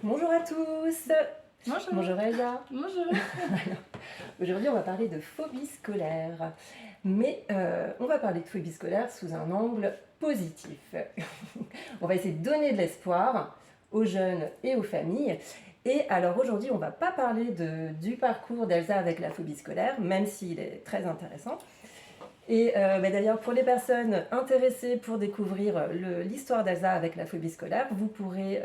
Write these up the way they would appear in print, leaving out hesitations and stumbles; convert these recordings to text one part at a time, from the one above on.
Bonjour à tous. Bonjour. Bonjour Elsa. Bonjour. Aujourd'hui, on va parler de phobie scolaire. Mais on va parler de phobie scolaire sous un angle positif. On va essayer de donner de l'espoir aux jeunes et aux familles. Et alors aujourd'hui, on ne va pas parler du parcours d'Elsa avec la phobie scolaire, même s'il est très intéressant. Et d'ailleurs, pour les personnes intéressées pour découvrir l'histoire d'Elsa avec la phobie scolaire, vous pourrez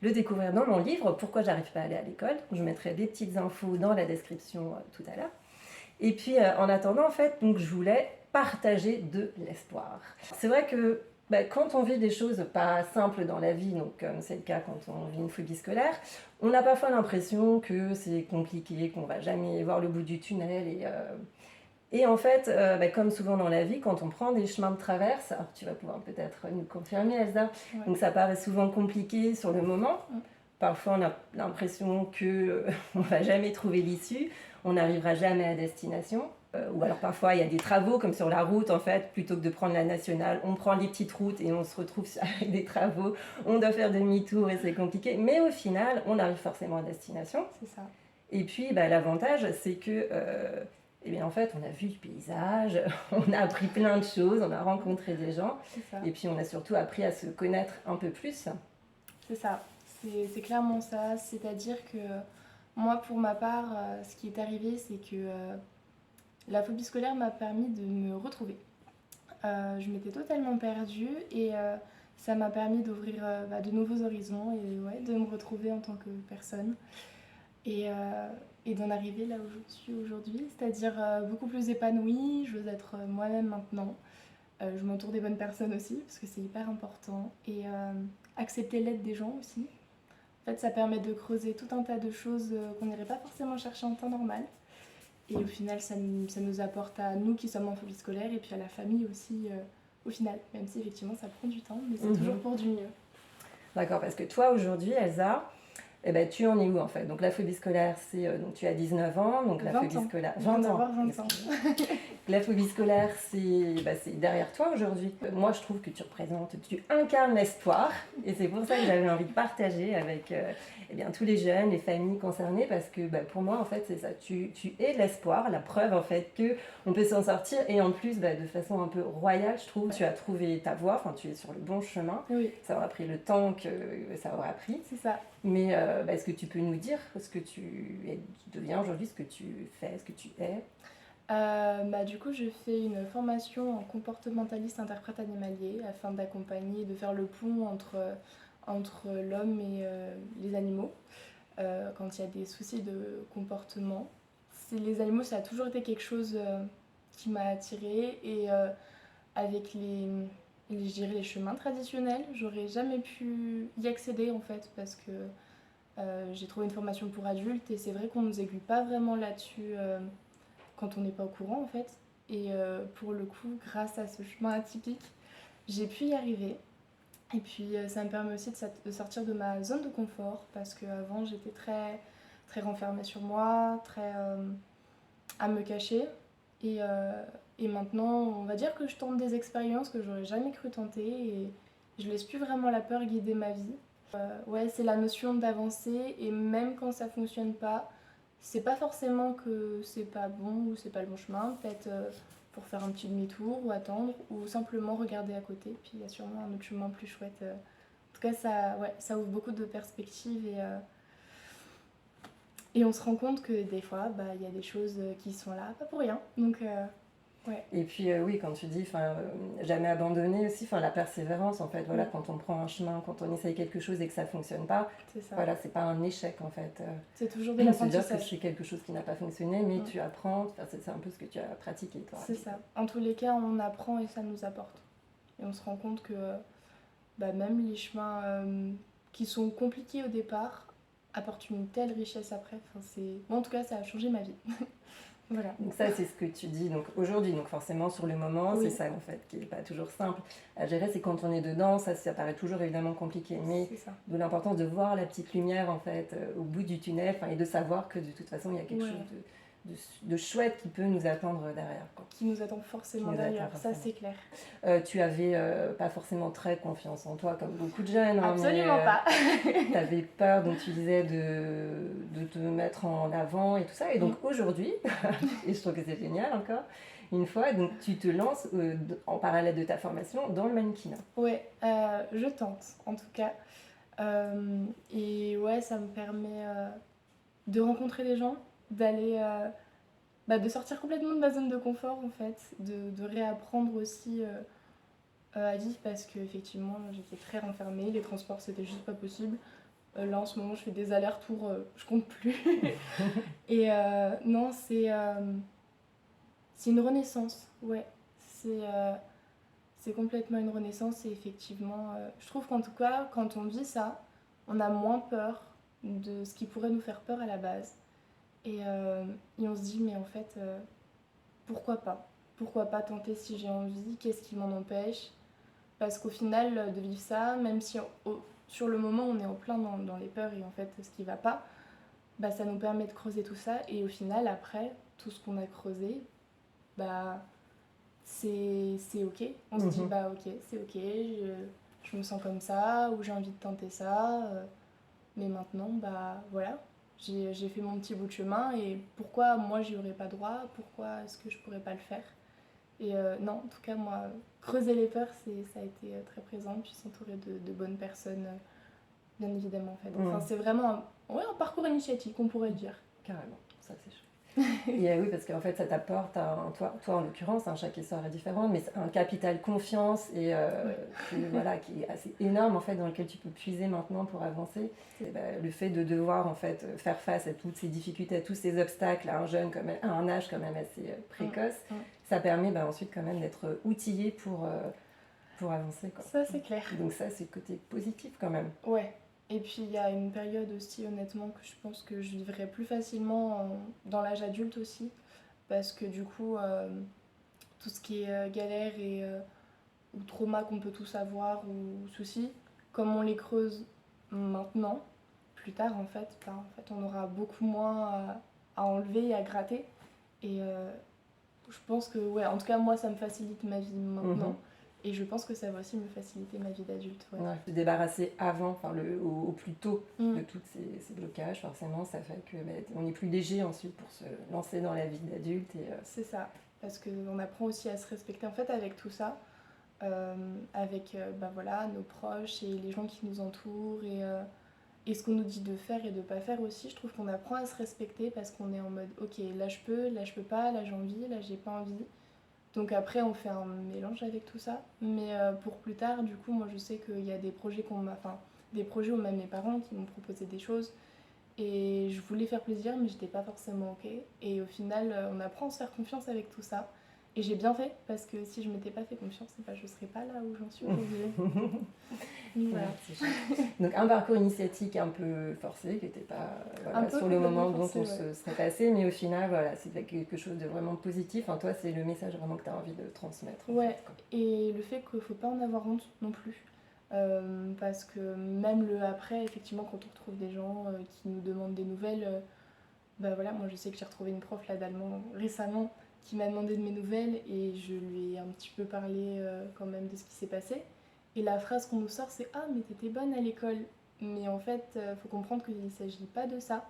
le découvrir dans mon livre « Pourquoi j'arrive pas à aller à l'école ». Je mettrai des petites infos dans la description tout à l'heure. Et puis, en attendant, en fait, donc, je voulais partager de l'espoir. C'est vrai que quand on vit des choses pas simples dans la vie, donc comme c'est le cas quand on vit une phobie scolaire, on a parfois l'impression que c'est compliqué, qu'on va jamais voir le bout du tunnel et en fait, comme souvent dans la vie, quand on prend des chemins de traverse, alors tu vas pouvoir peut-être nous confirmer, Elsa, Ouais. donc ça paraît souvent compliqué sur le moment. Mm. Parfois, on a l'impression qu'on ne va jamais trouver l'issue, on n'arrivera jamais à destination. Ou alors parfois, il y a des travaux, comme sur la route, en fait, plutôt que de prendre la nationale, on prend les petites routes et on se retrouve avec des travaux, on doit faire demi-tour et c'est compliqué. Mais au final, on arrive forcément à destination. C'est ça. Et puis, l'avantage, c'est que... Eh bien, en fait, on a vu du paysage, on a appris plein de choses, on a rencontré des gens, et puis on a surtout appris à se connaître un peu plus. C'est ça, c'est clairement ça. C'est-à-dire que moi, pour ma part, ce qui est arrivé, c'est que la phobie scolaire m'a permis de me retrouver. Je m'étais totalement perdue et ça m'a permis d'ouvrir de nouveaux horizons et de me retrouver en tant que personne. Et d'en arriver là où je suis aujourd'hui, c'est-à-dire beaucoup plus épanouie, j'ose être moi-même maintenant. Je m'entoure des bonnes personnes aussi, parce que c'est hyper important. Et accepter l'aide des gens aussi. En fait, ça permet de creuser tout un tas de choses qu'on n'irait pas forcément chercher en temps normal. Et au final, ça nous apporte à nous qui sommes en phobie scolaire, et puis à la famille aussi, au final. Même si effectivement ça prend du temps, mais c'est toujours pour du mieux. D'accord, parce que toi aujourd'hui, Elsa, tu en es où en fait? Donc la phobie scolaire, c'est donc tu as 19 ans, donc la 20 phobie ans. scolaire, 20 ans. 20 ans. La phobie scolaire, c'est derrière toi aujourd'hui. Moi, je trouve que tu incarnes l'espoir, et c'est pour ça que j'avais envie de partager avec tous les jeunes, les familles concernées, parce que pour moi, en fait, c'est ça. Tu es l'espoir, la preuve en fait que on peut s'en sortir, et en plus, de façon un peu royale, je trouve. Tu as trouvé ta voie, enfin, tu es sur le bon chemin. Oui. Ça aura pris le temps que ça aura pris. C'est ça. Mais est-ce que tu peux nous dire ce que tu deviens aujourd'hui, ce que tu fais, ce que tu es? Du coup, je fais une formation en comportementaliste interprète animalier afin d'accompagner et de faire le pont entre l'homme et les animaux quand il y a des soucis de comportement. Les animaux, ça a toujours été quelque chose qui m'a attirée et avec je dirais les chemins traditionnels, j'aurais jamais pu y accéder en fait parce que j'ai trouvé une formation pour adultes et c'est vrai qu'on nous aiguille pas vraiment là-dessus quand on n'est pas au courant en fait. Et pour le coup, grâce à ce chemin atypique, j'ai pu y arriver. Et puis ça me permet aussi de sortir de ma zone de confort parce qu'avant j'étais très, très renfermée sur moi, très à me cacher. Et maintenant, on va dire que je tente des expériences que j'aurais jamais cru tenter et je laisse plus vraiment la peur guider ma vie. C'est la notion d'avancer et même quand ça fonctionne pas, c'est pas forcément que c'est pas bon ou c'est pas le bon chemin, peut-être pour faire un petit demi-tour ou attendre ou simplement regarder à côté, puis il y a sûrement un autre chemin plus chouette. En tout cas, ça ouvre beaucoup de perspectives et on se rend compte que des fois, il y a des choses qui sont là, pas pour rien. Donc, ouais. Et puis oui, quand tu dis jamais abandonner aussi, la persévérance en fait, voilà, Oui. quand on prend un chemin, quand on essaye quelque chose et que ça ne fonctionne pas, C'est ça. voilà, c'est pas un échec en fait. C'est toujours de C'est-à-dire l'apprentissage. que c'est quelque chose qui n'a pas fonctionné, mais tu apprends, c'est un peu ce que tu as pratiqué toi. C'est ça. En tous les cas, on apprend et ça nous apporte. Et on se rend compte que même les chemins qui sont compliqués au départ apportent une telle richesse après. Bon, en tout cas, ça a changé ma vie. Voilà. Donc ça, c'est ce que tu dis donc aujourd'hui. Donc forcément, sur le moment, Oui. c'est ça en fait qui n'est pas toujours simple à gérer. C'est quand on est dedans, ça paraît toujours évidemment compliqué. Mais d'où l'importance de voir la petite lumière en fait au bout du tunnel, et de savoir que de toute façon, il y a quelque chose de chouette qui peut nous attendre derrière, quoi. Qui nous attend forcément derrière, ça c'est clair. Tu avais pas forcément très confiance en toi, comme beaucoup de jeunes. Absolument pas. Tu avais peur, donc tu disais, de te mettre en avant et tout ça. Et donc aujourd'hui, et je trouve que c'est génial encore, une fois, donc tu te lances en parallèle de ta formation dans le mannequinat. Ouais, je tente en tout cas. Et ouais, ça me permet de rencontrer des gens, d'aller, de sortir complètement de ma zone de confort en fait, de réapprendre aussi à vivre parce qu'effectivement j'étais très renfermée, les transports c'était juste pas possible. Là en ce moment je fais des allers-retours, je compte plus. Et non, c'est une renaissance, ouais. C'est complètement une renaissance et effectivement, je trouve qu'en tout cas, quand on vit ça, on a moins peur de ce qui pourrait nous faire peur à la base. Et on se dit, mais en fait, pourquoi pas? Pourquoi pas tenter si j'ai envie? Qu'est-ce qui m'en empêche? Parce qu'au final, de vivre ça, même si sur le moment on est en plein dans les peurs et en fait ce qui va pas, ça nous permet de creuser tout ça et au final, après, tout ce qu'on a creusé, bah c'est ok. On se dit, ok, c'est ok, je me sens comme ça, ou j'ai envie de tenter ça. Mais maintenant, voilà, j'ai fait mon petit bout de chemin et pourquoi moi j'y aurais pas droit? Pourquoi est-ce que je pourrais pas le faire? Et non, en tout cas, moi, creuser les peurs, ça a été très présent, puis s'entourer de bonnes personnes, bien évidemment, en fait. Enfin, c'est vraiment un parcours initiatique, on pourrait le dire. Carrément, ça c'est chouette. Et oui, parce qu'en fait, ça t'apporte, toi en l'occurrence, chaque histoire est différente, mais un capital confiance et qui est assez énorme en fait, dans lequel tu peux puiser maintenant pour avancer. Et le fait de devoir en fait faire face à toutes ces difficultés, à tous ces obstacles à un âge quand même assez précoce, ça permet ensuite quand même d'être outillé pour avancer, quoi. Ça c'est clair. Donc ça, c'est le côté positif quand même. Ouais. Et puis il y a une période aussi honnêtement que je pense que je vivrais plus facilement dans l'âge adulte aussi parce que du coup tout ce qui est galère ou trauma qu'on peut tous avoir ou soucis, comme on les creuse maintenant, plus tard en fait, on aura beaucoup moins à enlever et à gratter et je pense que ouais, en tout cas moi ça me facilite ma vie maintenant. Et je pense que ça va aussi me faciliter ma vie d'adulte. Ouais. Se débarrasser avant, au plus tôt de tous ces blocages, forcément, ça fait qu'on est plus léger ensuite pour se lancer dans la vie d'adulte. C'est ça, parce qu'on apprend aussi à se respecter en fait avec tout ça, avec nos proches et les gens qui nous entourent et ce qu'on nous dit de faire et de pas faire aussi. Je trouve qu'on apprend à se respecter parce qu'on est en mode ok, là je peux pas, là j'ai envie, là j'ai pas envie. Donc après, on fait un mélange avec tout ça. Mais pour plus tard, du coup, moi je sais qu'il y a des projets des projets où même mes parents qui m'ont proposé des choses. Et je voulais faire plaisir, mais j'étais pas forcément ok. Et au final, on apprend à se faire confiance avec tout ça. Et j'ai bien fait, parce que si je m'étais pas fait confiance, je serais pas là où j'en suis aujourd'hui. Voilà. Donc un parcours initiatique un peu forcé, qui n'était pas sur le moment dont on se serait passé, mais au final, c'est quelque chose de vraiment positif. Toi, c'est le message vraiment que tu as envie de transmettre. Ouais, et le fait qu'il ne faut pas en avoir honte non plus. Parce que même le après, effectivement, quand on retrouve des gens qui nous demandent des nouvelles, moi je sais que j'ai retrouvé une prof là d'allemand récemment qui m'a demandé de mes nouvelles et je lui ai un petit peu parlé quand même de ce qui s'est passé. Et la phrase qu'on nous sort, c'est « Ah, mais t'étais bonne à l'école !» Mais en fait, faut comprendre qu'il ne s'agit pas de ça.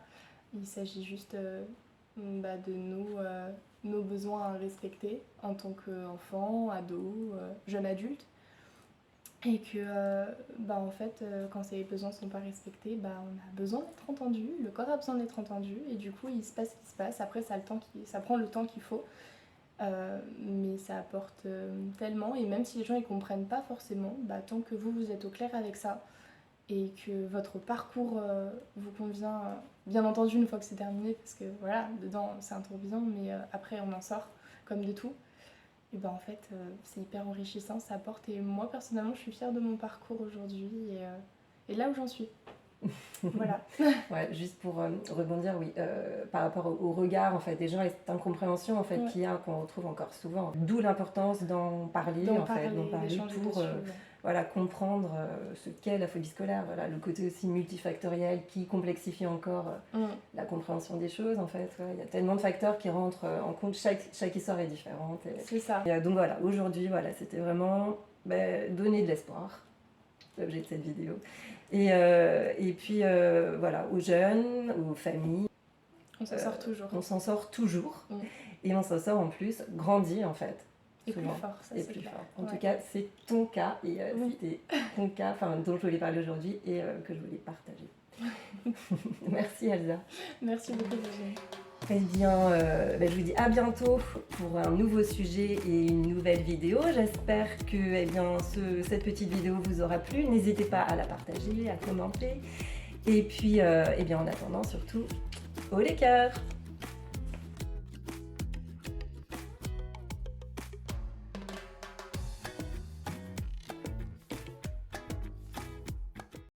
Il s'agit juste de nos besoins à respecter en tant qu'enfant, ado, jeune adulte. Et que, en fait, quand ces besoins ne sont pas respectés, on a besoin d'être entendu, le corps a besoin d'être entendu, et du coup, il se passe ce qui se passe. Après, ça prend le temps qu'il faut. Mais ça apporte tellement et même si les gens ne comprennent pas forcément, tant que vous êtes au clair avec ça et que votre parcours vous convient, bien entendu une fois que c'est terminé parce que voilà, dedans c'est un tourbillon mais après on en sort comme de tout et en fait c'est hyper enrichissant, ça apporte et moi personnellement je suis fière de mon parcours aujourd'hui et là où j'en suis. Voilà. Ouais, juste pour rebondir, oui, par rapport au regard en fait, des gens et cette incompréhension en fait, qu'on retrouve encore souvent. D'où l'importance d'en parler, d'en parler pour voilà, comprendre ce qu'est la phobie scolaire, voilà, le côté aussi multifactoriel qui complexifie encore la compréhension des choses. En fait, il y a tellement de facteurs qui rentrent en compte, chaque histoire est différente. C'est ça. Donc voilà, aujourd'hui, voilà, c'était vraiment donner de l'espoir, c'est l'objet de cette vidéo. Et puis voilà, aux jeunes, aux familles. On s'en sort toujours. On s'en sort toujours. Et on s'en sort en plus grandi en fait. Et plus fort, ça c'est plus clair. fort. En tout cas, c'est ton cas et c'était ton cas dont je voulais parler aujourd'hui et que je voulais partager. Merci Elsa. Merci beaucoup Virginie. Eh bien, je vous dis à bientôt pour un nouveau sujet et une nouvelle vidéo. J'espère que cette petite vidéo vous aura plu. N'hésitez pas à la partager, à commenter. Et puis, en attendant, surtout, haut les cœurs!